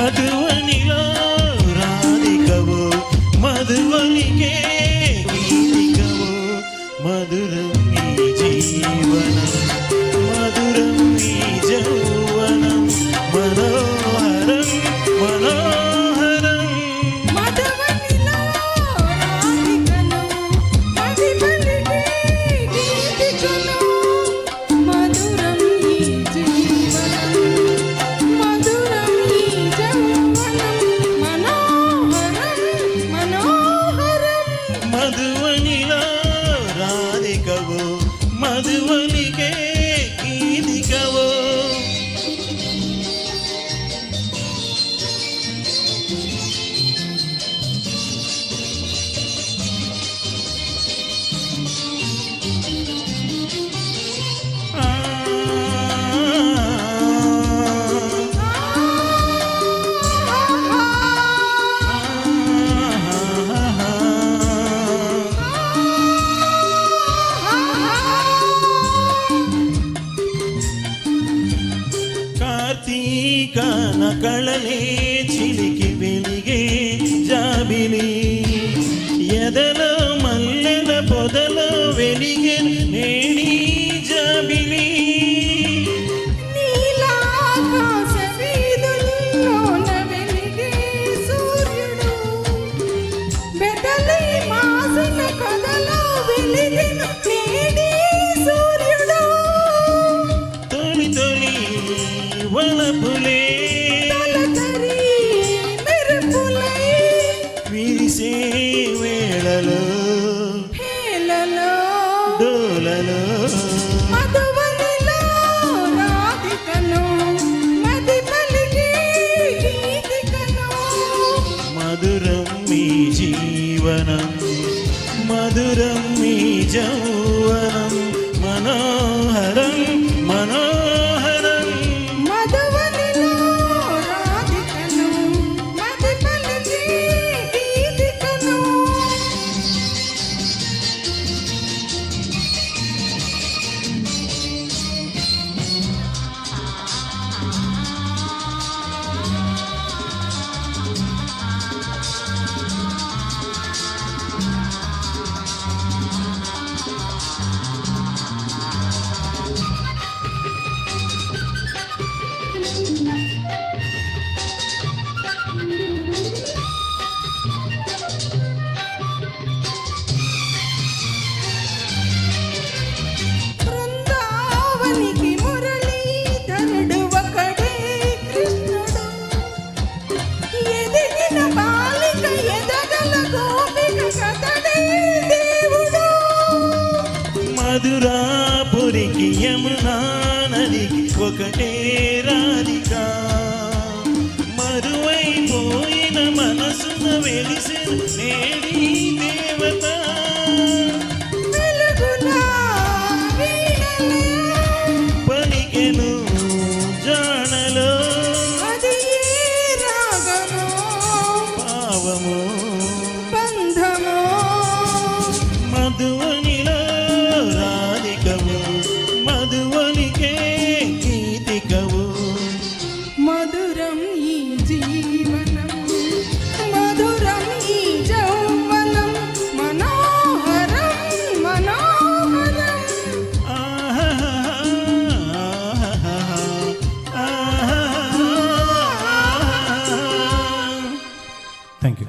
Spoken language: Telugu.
మధువనిలో రాధికవు మధువనికే గీతికవు మధురం ఈ జీవనం మధురం ఈ యౌవనం మనోహరం మనోహరం మధువనిలో రాధికను మధువనికే గీతికను మధురం ఈ జీవనం మధురం ఈ యౌవనం మనోహరం మనోహరం మధువనిలో రాధికవు మధువనికే గీతికవు కార్తీకాన కళలే చిలికి వెలిగే జాబిలి ఎదలో మల్లెల పొదలో వెలిగే నేడి జాబిలి నీలాకాశ వీధుల్లోన వెలిగే సూర్యుడు బెదలి మాసిన కథలో వెలిగిన నేడి సూర్యుడు తొలి తొలి వలపులే తొలకరి మెరుపులై విరిసే వేళలో హేళలో డోలలో మధువనిలో రాధికను మది పలికే గీతికను మధురం మీ జీవనం మధురం మీ యౌవనం మనోహరం మనోహరం మధువనిలో రాధికను మది పలికే గీతికను బృందావనికి మురళీధరుడు ఒకడే కృష్ణుడు ఎదిగిన బాలిక ఎదగల గోపిక కథడే దేవుడు మధురాపురికి యమునా నదికి ఒకటే రాధిక మరువైపోయిన మనసున వెలిసిన నేడి దేవత వెలుగులా వీణలే పలికెను జానలో అది ఏ రాగమో పావము బంధమో మధువనిలో రాధికవు మధువనికే గీతికవు మధురం ఈ జీవనం మధురం ఈ యౌవనం మనోహరం మనోహరం థ్యాంక్ యూ.